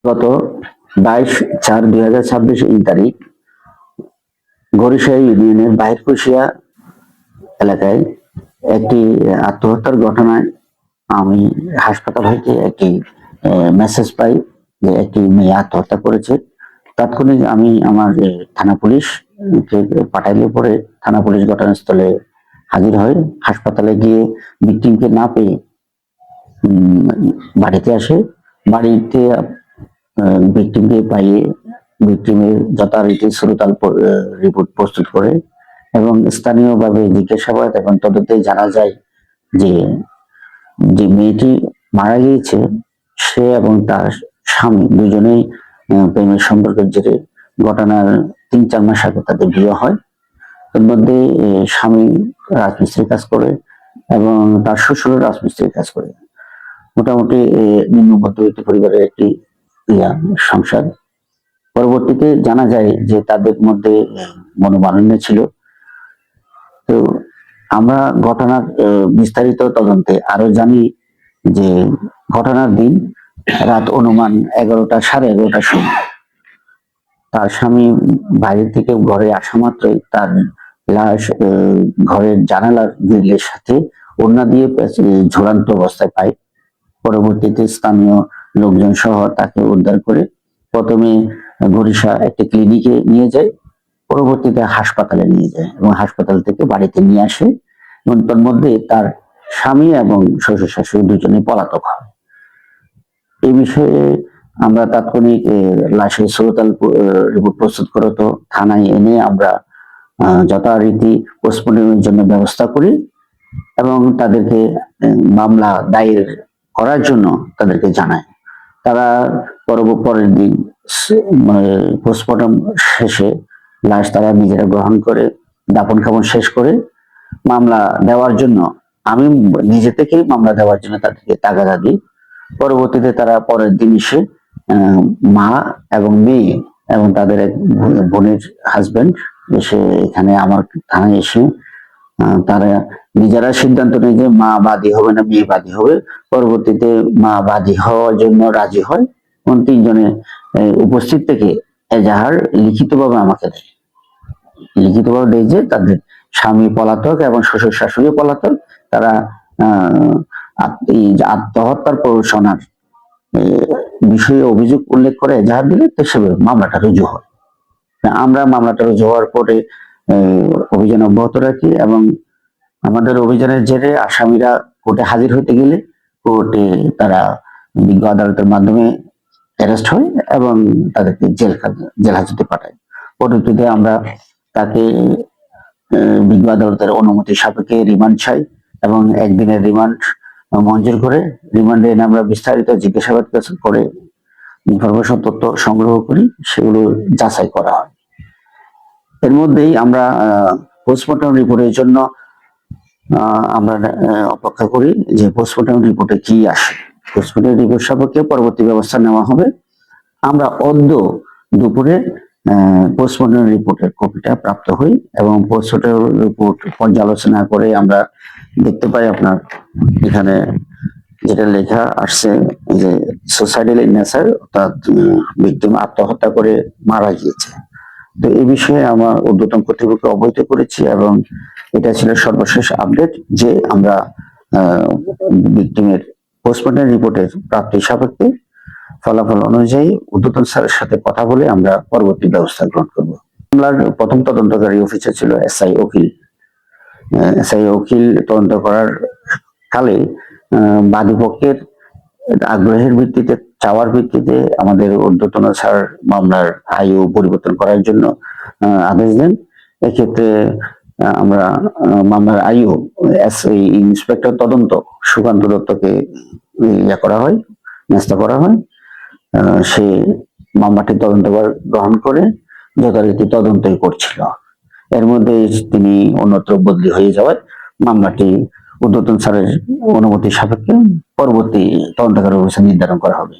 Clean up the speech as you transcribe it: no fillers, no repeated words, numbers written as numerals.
গত 22/4/2026 এই তারিখ গরিশাই ইউনিয়নের বাহিরকুশিয়া এলাকায় একটি আত্মহত্যার ঘটনায় আমি হাসপাতাল হইতে একটি মেসেজ পাই যে একটি মেয়ে আত্মহত্যা করেছে। তাৎক্ষণিক আমি আমার থানা পুলিশ পাঠাইলে পরে থানা পুলিশ ঘটনাস্থলে হাজির হয়। হাসপাতালে গিয়ে ভিকটিমকে না পেয়ে বাড়িতে আসে। বাড়িতে ভিকটিমকে পাইয়ে ভিকটিমের যথারীতি শ্রুতাল রিপোর্ট প্রস্তুত করে এবং স্থানীয়ভাবে জিজ্ঞাসাবাদ এবং তদন্তে জানা যায় যে যে মেয়েটি মারা গিয়েছে সে এবং তার স্বামী দুজনেই প্রেমের সম্পর্কের জেরে ঘটনার 3-4 মাস আগে তাদের বিয়ে হয়। এর মধ্যে স্বামী রাজমিস্ত্রির কাজ করে এবং তার শ্বশুর রাজমিস্ত্রির কাজ করে। মোটামুটি নিম্ন মধ্যবিত্ত পরিবারের একটি সংসার। পরবর্তীতে জানা যায় যে তাদের মধ্যে মনোমালিন্য ছিল। তো আমরা ঘটনার বিস্তারিত তদন্তে আরো জানি যে ঘটনার দিন রাত অনুমান 11টা 11:30টার সময় তার স্বামী বাইরে থেকে ঘরে আসা মাত্রই তার লাশ ঘরের জানালার গ্রিলের সাথে ওড়না দিয়ে ঝুলন্ত অবস্থায় পায়। পরবর্তীতে স্থানীয় লোকজন সহ তাকে উদ্ধার করে প্রথমে গরিশা একটি ক্লিনিকে নিয়ে যায়, পরবর্তীতে হাসপাতালে নিয়ে যায় এবং হাসপাতাল থেকে বাড়িতে নিয়ে আসে এবং তার মধ্যে তার স্বামী এবং শ্বশুর শাশুড়ি দুজনে পলাতক হয়। এই বিষয়ে আমরা তাৎক্ষণিক লাশের শ্রুতাল রিপোর্ট প্রস্তুত করে তো থানায় এনে আমরা যথারীতি পোস্টমর্টমের জন্য ব্যবস্থা করি এবং তাদেরকে মামলা দায়ের করার জন্য তাদেরকে জানায়। তারা পরের দিন পোস্টমর্টম শেষে লাশ তারা নিজেরা গ্রহণ করে দাপন খাপন শেষ করে মামলা দেওয়ার জন্য আমি নিজে থেকেই মামলা দেওয়ার জন্য তাদেরকে তাগাদা দিই। পরবর্তীতে তারা পরের দিন এসে মা এবং মেয়ে এবং তাদের এক বোনের হাজবেন্ড এসে এখানে আমার থানায় এসে তারা নিজেরা সিদ্ধান্ত নেয় যে মা বাদী হবে না মেয়ে বাদী হবে। পরবর্তীতে মা বাদী হওয়ার জন্য রাজি হয় এবং 3 জনে উপস্থিত থেকে এজাহার লিখিতভাবে আমাকে দেয়। লিখিতভাবে দেয় যে তাদের স্বামী পলাতক এবং শ্বশুর শাশুড়ি পলাতক। তারা আত্মহত্যার প্ররোচনার বিষয়ে অভিযোগ উল্লেখ করে এজাহার দিলে সেভাবে মামলাটা রুজু হয়। আমরা মামলাটা রুজু হওয়ার পরে অভিযান অব্যাহত রাখি এবং আমাদের অভিযানের জেরে আসামিরা কোর্টে হাজির হইতে গেলে কোর্টে তারা বিজ্ঞ আদালতের মাধ্যমে অ্যারেস্ট হয় এবং তাদেরকে জেল হাজতে পাঠায়। পরবর্তীতে আমরা তাকে বিজ্ঞ আদালতের অনুমতি সাপেক্ষে রিমান্ড চাই এবং একদিনের রিমান্ড মঞ্জুর করে রিমান্ডে এনে আমরা বিস্তারিত জিজ্ঞাসাবাদ করে ইনফরমেশন তথ্য সংগ্রহ করি, সেগুলো যাচাই করা হয়। এর মধ্যেই আমরা পোস্টমর্টম রিপোর্টের জন্য আমরা অপেক্ষা করি যে পোস্টমর্টম রিপোর্টে কি আসে। পোস্টমর্টম রিপোর্ট সাপেক্ষে পরবর্তী ব্যবস্থা নেওয়া হবে। আমরা দুপুরে পোস্টমর্টম রিপোর্টের কপিটা প্রাপ্ত হই এবং পোস্টমর্টম রিপোর্ট পর্যালোচনা করে আমরা দেখতে পাই আপনার এখানে যেটা লেখা আসছে যে সুসাইডাল ইন নেচার, অর্থাৎ ভিকটিম আত্মহত্যা করে মারা গিয়েছে। তো এই বিষয়ে আমার ঊর্ধ্বতন কর্তৃপক্ষ অবহিত করেছি এবং এটা ছিল সর্বশেষ আপডেট যে আমরা ভিকটিমের পোস্টমর্টম রিপোর্টের প্রাপ্তি সাপেক্ষে ফলাফল অনুযায়ী ঊর্ধ্বতন স্যারের সাথে কথা বলে আমরা পরবর্তী ব্যবস্থা গ্রহণ করব। মামলার প্রথম তদন্তকারী অফিসার ছিল এসআই অখিল। এসআই অখিল তদন্ত করার কালে বাদী পক্ষের আগ্রহের ভিত্তিতে চাওয়ার ভিত্তিতে আমাদের ঊর্ধ্বতন স্যার মামলার আয়ু পরিবর্তন করার জন্য আদেশ দেন। এক্ষেত্রে আমরা মামলার আয়ু ইন্সপেক্টর তদন্ত সুকান্ত দত্তকে করা হয়, ন্যস্ত করা হয়। সে মামলাটি তদন্ত গ্রহণ করে যথারীতি তদন্তই করছিল। এর মধ্যে তিনি অন্যত্র বদলি হয়ে যাওয়ায় মামলাটি ঊর্ধ্বতন স্যারের অনুমতি সাপেক্ষে পরবর্তী তদন্তকারী অফিসার নির্ধারণ করা হবে।